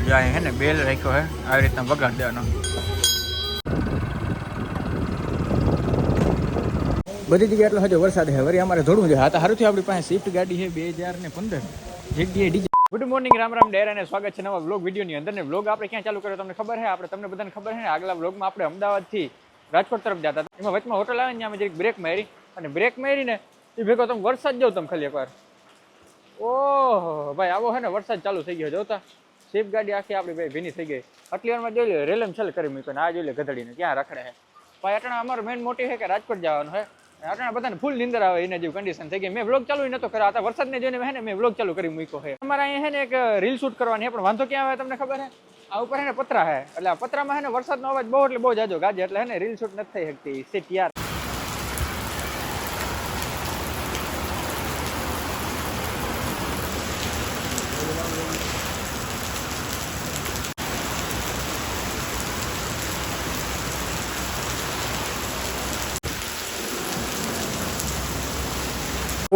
જો અહીં હે ને બેલ રાખ્યો હે, આવી રીતના વગાડ દેવાનો. બધી જગ્યાએ એટલો હજુ વરસાદ છે. વળી અમારે ધોળવું છે. હા તો સારું થયું આપણી પાસે સ્વિફ્ટ ગાડી છે 2015 જગ્યાએ DJ. Good morning, Ram Ram dear અને સ્વાગત છે નવા વ્લોગ વિડીયોની અંદર. ને વ્લોગ આપણે ક્યાં ચાલુ કર્યો તમને ખબર છે? તમને બધાને ખબર છે ને, આગલા વ્લોગમાં આપણે અમદાવાદથી રાજકોટ તરફ જતા હતા. એમાં વચમાં હોટલ આવે ને ત્યાં મેં બ્રેક મારી, અને બ્રેક મારીને એ ભેગો તમે વરસાદ જાવ તમે ખાલી એકવાર. ઓહો ભાઈ, આવો છે ને વરસાદ ચાલુ થઈ ગયો. જોતા સ્વિફ્ટ ગાડી આખી આપણી ભાઈ ભીની થઈ ગઈ. આટલી વારમાં જોઈ લે રેલમ છલ કરી મૂક્યો. આ જોઈ લે ગધડીને ક્યાં રખડે છે ભાઈ. અટાણા અમારો મેન મોટી છે કે રાજકોટ જવાનું છે. અટાણા બધાને ફૂલ નીંદર આવે એને જેવું કન્ડિશન થઈ ગઈ. મેં વ્લોગ ચાલુ નતો કર્યો. આ વરસાદને જોઈને મેં વ્લોગ ચાલુ કરી મૂક્યો છે. અમારે અહીંયા છે ને એક રીલ શૂટ કરવાની, પણ વાંધો ક્યાં આવે તમને ખબર છે? આ ઉપર છે ને પતરા છે, એટલે આ પતરામાં છે ને વરસાદનો અવાજ બહુ એટલે બહુ જાજો ગાજે, એટલે છે ને રીલ શૂટ નથી થઈ શકતી. સીટ યાર.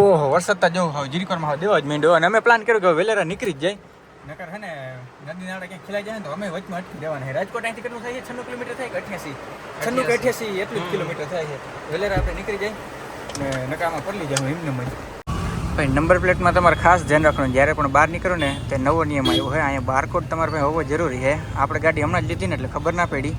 ઓહો, વરસાદ તો જવું હવે જીરીકોરમાં દેવા જ માંડ્યો. અને અમે પ્લાન કર્યો કે વેલેરા નીકળી જ જાય, નકર હે ને નદી નાળા ક્યાંક ખીલાઈ જાય ને તો અમે વચમાં અટકી દેવાના છે. રાજકોટ અહીંથી કેટલું થાય છે? 96 કિલોમીટર થાય કે 88? 96 કે 88 એટલું જ કિલોમીટર થાય છે. વેલેરા આપણે નીકળી જાય ને નકામાં પડલી જાય એમને જ. ભાઈ નંબર પ્લેટમાં તમારે ખાસ ધ્યાન રાખવાનું, જ્યારે પણ બહાર નીકળો ને તે નવો નિયમ આવ્યો હોય. અહીંયા બારકોડ તમારે પાસે હોવો જરૂરી છે. આપણે ગાડી હમણાં જ લીધી ને એટલે ખબર ના પડી,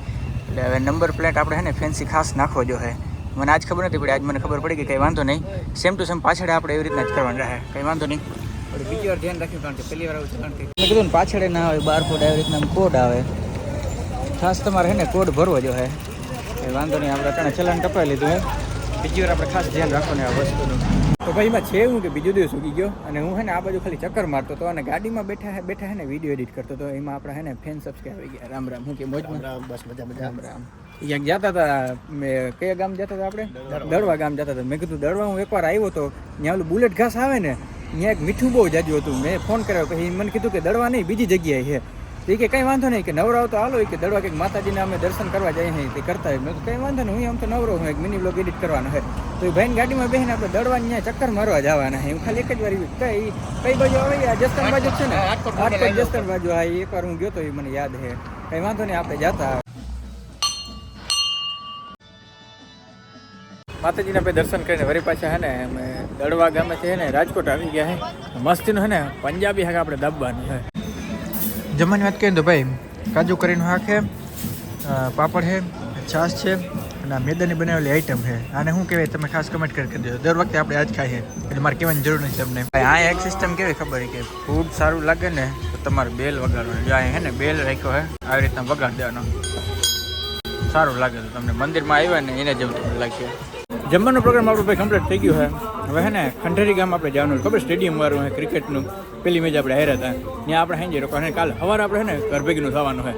એટલે હવે નંબર પ્લેટ આપણે છે ને ફેન્સી ખાસ નાખવો જોઈએ. મને આજ ખબર નથી પડી, આજ મને ખબર પડી કે કંઈ વાંધો નહીં. સેમ ટુ સેમ પાછળ આપણે એવી રીતના જ કરવાનું રહે, કંઈ વાંધો નહીં. આપણે બીજી વાર ધ્યાન રાખ્યું, કારણ કે પહેલી વાર આવું છે. કારણ કે મેં કીધું ને પાછળ ના આવે બારકોડ, આવી રીતના કોડ આવે. ખાસ તમારે છે ને કોડ ભરવો જોઈએ. કંઈ વાંધો નહીં. આપણે અટાણે ચલાન કપાવી લીધું હે. બીજી વાર આપણે ખાસ ધ્યાન રાખવાનું આ વસ્તુનું. તો ભાઈ એમાં છે હું કે બીજો દિવસ ઉગી ગયો અને હું છે ને આ બાજુ ખાલી ચક્કર મારતો હતો અને ગાડીમાં બેઠા છે ને વિડીયો એડિટ કરતો હતો. એમાં આપણા છે ને ફેન સબસ્ક્રાઈબ આવી ગયા. રામ રામ. હું કે મોજમાં? રામ, બસ મજા મજા. રામ રામ. ક્યાંક જતા હતા, મેં કયા ગામ જતા હતા? આપણે દળવા ગામ જતા હતા. મેં કીધું દળવા હું એકવાર આવ્યો તો ત્યાં ઓલું બુલેટ ઘાસ આવે ને, ત્યાં એક મીઠું બહુ જાજુ હતું. મેં ફોન કર્યો, પછી મને કીધું કે દળવા નહીં બીજી જગ્યાએ છે. એ કે કંઈ વાંધો નહીં, કે નવરાવ તો હાલો કે દળવા કંઈક માતાજીના અમે દર્શન કરવા જઈએ છીએ તે કરતા હોય. મેં કંઈ વાંધો નહીં, હું આમ તો નવરો હું એક મિની બ્લોગ એડિટ કરવાનો છે. તો એ ભાઈની ગાડીમાં બેસીને આપણે દળવાની ત્યાં ચક્કર મારવા જવાના છે. હું ખાલી એક જ વાર કઈ બાજુ આવે? આ જસદણ બાજુ છે ને, રાજકોટ જસદણ બાજુ. હા, એકવાર હું ગયો તો એ મને યાદ છે. કંઈ વાંધો નહીં, આપણે જતા માતાજીના આપણે દર્શન કરીને વળી પાછા છે ને અમે દળવા ગામેથી છે ને રાજકોટ આવી ગયા છે. મસ્તીનું છે ને પંજાબી હાક આપણે દાબવાનું છે. જમવાની વાત કરીએ તો ભાઈ કાજુ કરીનું શાક છે, પાપડ છે, છાશ છે અને મેદાની બનાવેલી આઈટમ છે. આને શું કહેવાય તમે ખાસ કમેન્ટ કરી દેજો. દર વખતે આપણે આ જ ખાઈએ એટલે મારે કહેવાની જરૂર નથી તમને. ભાઈ આ એક સિસ્ટમ કેવી ખબર કે ફૂડ સારું લાગે ને તો તમારે બેલ વગાડવાનું. જો અહીં છે ને બેલ રાખ્યો છે, આવી રીતના વગાડ દેવાનો. સારું લાગે તો તમને મંદિરમાં આવ્યા ને એને જેવું તમને લાગે. જમવાનો પ્રોગ્રામ આપણો ભાઈ કમ્પ્લીટ થઈ ગયો છે. હવે હે ને ખંડેરી ગામ આપણે જવાનું. ખબર સ્ટેડિયમ વાળું છે ક્રિકેટનું, પેલી મેચ આપણે હાર્યા હતા ત્યાં આપણે હાંજે રોકવાનું. કાલે સવારે આપણે છે ને ઘર ભેગીનું થવાનું છે.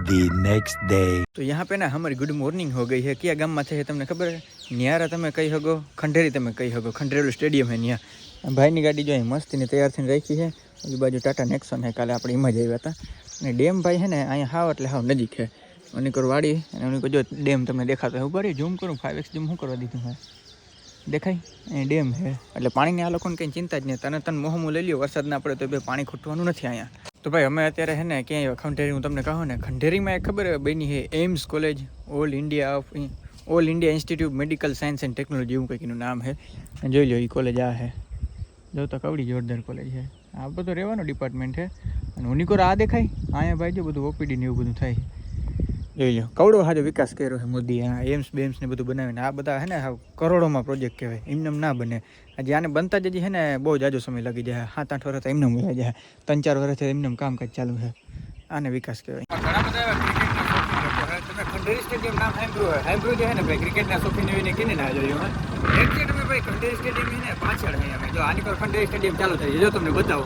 The next day. તો यहाँ पे ना हमारी गुड मॉर्निंग हो गई है. क्या गाम में थे તમને ખબર है? ન્યારા તમે કહી શકો, ખંડેરી તમે કહી શકો. ખંડેરી સ્ટેડિયમ है ત્યાં. ભાઈની ગાડી જો અહીં મસ્તીની તૈયાર થઈને રાખી છે. ઓલી બાજુ ટાટા નેક્સોન છે. કાલે આપણે એમાં જ આવ્યા હતા. અને ડેમ ભાઈ છે ને અહીંયા હાવ એટલે હાવ નજીક છે. અનિકોર વાડી અને અનિકોર જો ડેમ તમને દેખાતો હોય. ઉપર ઝૂમ કરું 5x ઝૂમ શું કરવા દીધું હોય દેખાય? અહીં ડેમ છે એટલે પાણીની આ લોકોને કંઈ ચિંતા જ નહીં. તને મોહમું લઈ લ્યો, વરસાદ ના પડે તો બે પાણી ખૂટવાનું નથી અહીંયા. તો ભાઈ અમે અત્યારે છે ને ક્યાંય ખંડેરી, હું તમને કહું ને ખંડેરીમાં એક ખબર બની છે AIIMS college, all India institute medical science and technology એવું કંઈકનું નામ છે. જોઈ લો એ કોલેજ આ છે. જો તો કવડી જોરદાર કોલેજ છે. આ બધું રહેવાનું ડિપાર્ટમેન્ટ છે. અને ઉનિકોર આ દેખાય અહીંયા ભાઈ જો બધું ઓપીડી ને એવું બધું થાય. જોઈ લો કવડો સારો વિકાસ કર્યો છે મોદી. આ એમ્સ બેમ્સ ને બધું બનાવીને આ બધા છે ને કરોડોમાં પ્રોજેક્ટ કહેવાય. એમને ના બને. આજે આને બનતા જ હજી છે ને બહુ જાજો સમય લાગી જાય. 7-8 વર્ષ એમને મળ્યા જાય. 3-4 વર્ષથી એમને કામકાજ ચાલુ છે. આને વિકાસ કહેવાય. ઘણા બધા તમે ખંડેરી સ્ટેડિયમ નામ સાંભળ્યું છે ને ભાઈ? ક્રિકેટના શોખીન એવીને કેને ના જોયું હોય એટલે તમે ભાઈ ખંડેરી સ્ટેડિયમ ને પાછળ છે. અમે જો આની પર ખંડેરી સ્ટેડિયમ ચાલુ થાય જો તમને બતાવો.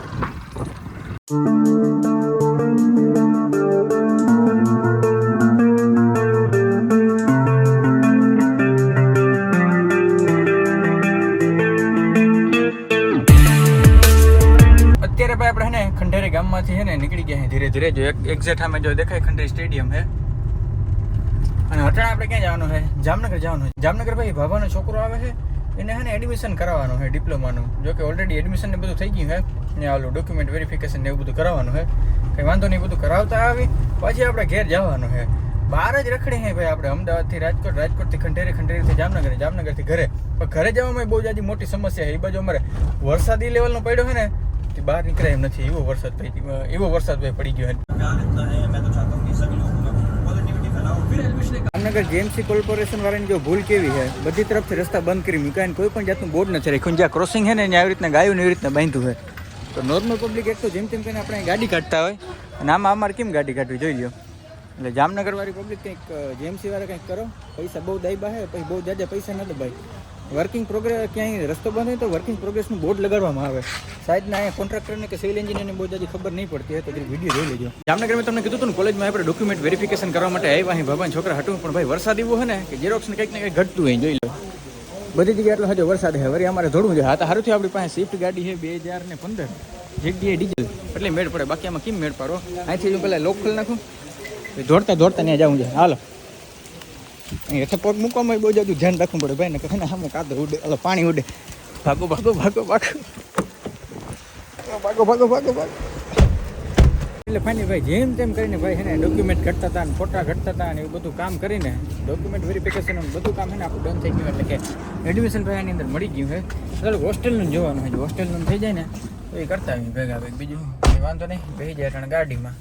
આપણે છે ને ખંડેરી ગામમાંથી છે ને નીકળી ગયા છે ધીરે ધીરે. જો એક્ઝેક્ટ સામે જો દેખાય ખંડેરી સ્ટેડિયમ છે. અને અટાણે આપણે ક્યાં જવાનું છે? જામનગર જવાનું છે. જામનગર ભાઈ ભાભાનો છોકરો આવે છે એને હે ને એડમિશન કરાવવાનું છે ડિપ્લોમાનું. જો કે ઓલરેડી એડમિશન ને બધું થઈ ગયું છે ને, આલું ડોક્યુમેન્ટ વેરિફિકેશન ને એવું બધું કરાવવાનું છે. કંઈ વાંધો નહીં, બધું કરાવતા આવી પછી આપણે ઘેર જવાનું છે. બહાર જ રખડી હે ભાઈ આપણે, અમદાવાદથી રાજકોટ, રાજકોટથી ખંડેરી, ખંડેરીથી જામનગર, જામનગરથી ઘરે. પણ ઘરે જવામાં બહુ જાજી મોટી સમસ્યા છે. એ બાજુ અમારે વરસાદી લેવલનો પડ્યો છે ને, તે બહાર નીકળે એમ નથી. એવો વરસાદ ભાઈ પડી ગયો છે. જામનગર જેએમસી કોર્પોરેશન વાળાની જો ભૂલ કેવી છે, બધી તરફથી રસ્તા બંધ કરી મૂક્યા, કોઈ પણ જાતનું બોર્ડ નથી રાખ્યું. જ્યાં ક્રોસિંગ છે ને ત્યાં આવી રીતના ગાયું એવી રીતના બાંધ્યું છે. તો નોર્મલ પબ્લિક એક તો જેમ તેમ કરીને આપણે ગાડી કાઢતા હોય, અને આમાં અમારે કેમ ગાડી કાઢવી જોઈ લો. એટલે જામનગર વાળી પબ્લિક કંઈક જેએમસી વાળા કંઈક કરો. પૈસા બહુ દાયબા છે, પછી બહુ જાજા પૈસા ન દબાય. વર્કિંગ પ્રોગ્રેસ ક્યાંય રસ્તો બંધ હોય તો વર્કિંગ પ્રોગ્રેસનું બોર્ડ લગાડવામાં આવે. સાઈડના અહીંયા કોન્ટ્રાક્ટરને કે સિવિલ એન્જિનિયરને બહુ જાજી ખબર નહીં પડતી હોય તો વિડીયો જોઈ લેજો. જામનગર મેં તમને કીધું હતું ને, કોલેજમાં આપણે ડોક્યુમેન્ટ વેરિફિકેશન કરવા માટે આવ્યા અહીં ભગવાન છોકરા હટું, પણ ભાઈ વરસાદ એવો છે ને કે ઝેરોક્સ ને કંઈક ને કંઈક ઘટતું હોય. જોઈ લો બધી જગ્યાએ એટલો હજો વરસાદ છે. વળી અમારે દોડવું છે. હા તો સારું થયું આપણી પાસે સ્વિફ્ટ ગાડી છે 2015 જેડીએ ડીઝલ, એટલે મેળ પડે. બાકી આમાં કેમ મેળ પાડો? અહીંથી હું પહેલાં લોક ખોલી નાખું, દોડતા દોડતા ત્યાં જવું છે. હાલો, અહીંયા પગ મૂકવામાં બહુ જાજુ ધ્યાન રાખવું પડે ભાઈ, ને કહે ને સામું કાદવ ઉડે, એટલે પાણી ઉડે. ભાગો ભાગો ભાગો ભાગો ભાગો ભાગો ભાગો ભાગો. એટલે ફાઇનલી ભાઈ જેમ તેમ કરીને ભાઈ છે ને ડોક્યુમેન્ટ ઘટતા હતા ને ફોટા ઘટતા હતા ને એવું બધું કામ કરીને ડોક્યુમેન્ટ વેરિફિકેશન બધું કામ છે ને આપણું ડન થઈ ગયું. એટલે કે એડમિશન ભાઈ આની અંદર મળી ગયું છે. ચાલો હોસ્ટેલનું જોવાનું છે. હોસ્ટેલનું થઈ જાય ને તો એ કરતા આવીએ ભેગા ભાઈ. બીજું કંઈ વાંધો નહીં, બેસી જાય કારણ ગાડીમાં.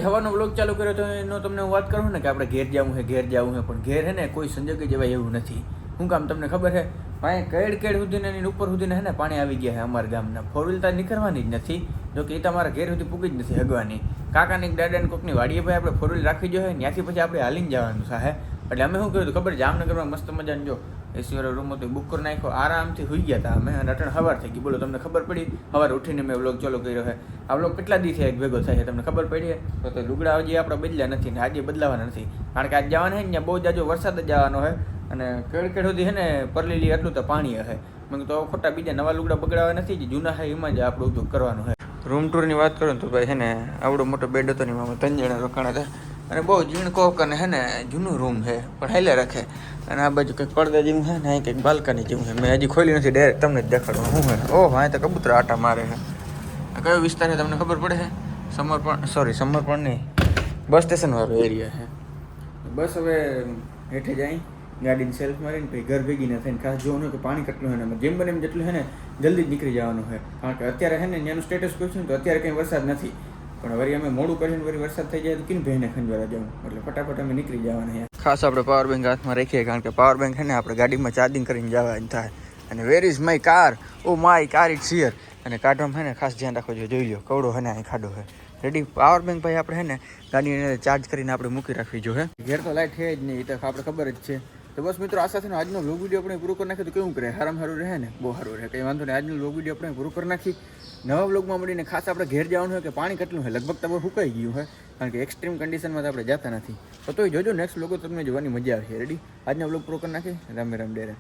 હવાનો બ્લોગ ચાલુ કર્યો તો એનો તમને હું વાત કરું ને કે આપણે ઘેર જવું છે, ઘેર જવું છે, પણ ઘેર છે ને કોઈ સંજોગે જવાય એવું નથી. શું કામ તમને ખબર છે? ભાઈ કેડ સુધીને એની ઉપર સુધીને છે ને પાણી આવી ગયા છે અમારા ગામના. ફોર વ્હીલ તો નીકળવાની જ નથી. જો કે એ તમારા ઘેર સુધી પૂગી જ નથી હગવાની. કાકાની દાદાની કોકની વાડીએ ભાઈ આપણે ફોર વ્હીલ રાખવી જોઈએ, ત્યાંથી પછી આપણે હાલીને જવાનું છે. એટલે અમે શું કર્યું ખબર, જામનગરમાં મસ્ત મજાનો જો એસી વાળો રૂમ હતો, બુક કરી નાખ્યો, આરામથી સુઈ ગયા હતા અમે. અને અટણ સવાર થઈ ગઈ. બોલો તમને ખબર પડી? સવારે ઉઠીને મેં વ્લોગ ચાલુ કર્યો છે. આ વ્લોગ કેટલા દી એક ભેગો થાય છે તમને ખબર પડી? તો લુગડા હજી આપણે બદલ્યા નથી ને આજે બદલાવાના નથી, કારણ કે આજ જવાના છે ને ત્યાં બહુ જાજો વરસાદ જ જવાનો છે. અને કેડ સુધી છે ને પરલીલી એટલું તો પાણી હશે. મેં તો ખોટા બીજા નવા લુગડા બગડાવા નથી, જે જૂના છે એમાં જ આપણું ઉપયોગ કરવાનો છે. રૂમ ટૂરની વાત કરું તો ભાઈ છે ને આવડો મોટો બેડ હતો ને એમાં 3 જણા રોકાણા હતા. અને બહુ ઝીણકોક અને છે ને જૂનું રૂમ છે, પણ હાલે રાખે. અને આ બાજુ કંઈક પડદા જેવું છે ને, અહીં કંઈક બાલ્કની જેવું છે. મેં હજી ખોલી નથી, ડાયરેક્ટ તમને જ દેખાડવા. શું છે? ઓહ, હા તો કબૂતર આટા મારે છે. કયો વિસ્તાર છે તમને ખબર પડે છે? સમર્પણ નહીં, બસ સ્ટેશન વાળો એરિયા છે. બસ હવે હેઠે જાય ગાડીની સેલ્ફ મારીને પછી ઘર ભેગી ના થઈને ખાસ જોવાનું કે પાણી કેટલું છે ને જેમ બને એમ જેટલું છે ને જલ્દી જ નીકળી જવાનું છે. કારણ કે અત્યારે છે ને ત્યાંનું સ્ટેટસ પૂછ્યું તો અત્યારે કંઈ વરસાદ નથી, પણ વળી અમે મોડું કરીને વળી વરસાદ થઈ જાય તો કેમ ભાઈને ખંજવારા જવું, એટલે ફટાફટ અમે નીકળી જવાના છે. ખાસ આપણે પાવર બેંક હાથમાં રાખીએ, કારણ કે પાવર બેંક છે ને આપણે ગાડીમાં ચાર્જિંગ કરીને જવાનું થાય. અને where is my car? Oh my car it's here. અને કાઢવામાં છે ને ખાસ ધ્યાન રાખવું જોઈએ. જોઈ લો કવડો છે ને અહીં ખાડો છે. રેડી પાવર બેંક ભાઈ આપણે છે ને ગાડીને ચાર્જ કરીને આપણે મૂકી રાખવી જોઈએ. ઘેર તો લાઇટ છે જ નહીં, એ તો આપણે ખબર જ છે. તો બસ મિત્રો, આ સાથેનો આજનો વ્લોગ વિડીયો આપણે પૂરો કરી નાખીએ તો કેવું કરે? સારામાં સારું રહે ને, બહુ સારું રહે. કંઈ વાંધો નહીં, આજનો વ્લોગ વિડીયો આપણે પૂરો કરી નાખી. નવા વ્લોગમાં મળીને ખાસ આપણે ઘેર જવાનું હોય કે પાણી કેટલું હોય, લગભગ તો સુકાઈ ગયું હોય, કારણ કે એક્સ્ટ્રીમ કન્ડિશનમાં તો આપણે જતા નથી. તો તોય જોજો, નેક્સ્ટ વ્લોગો તમને જોવાની મજા આવશે. રેડી, આજનો વ્લોગ પૂરો કરી નાખી. રામે રામ ડેરે.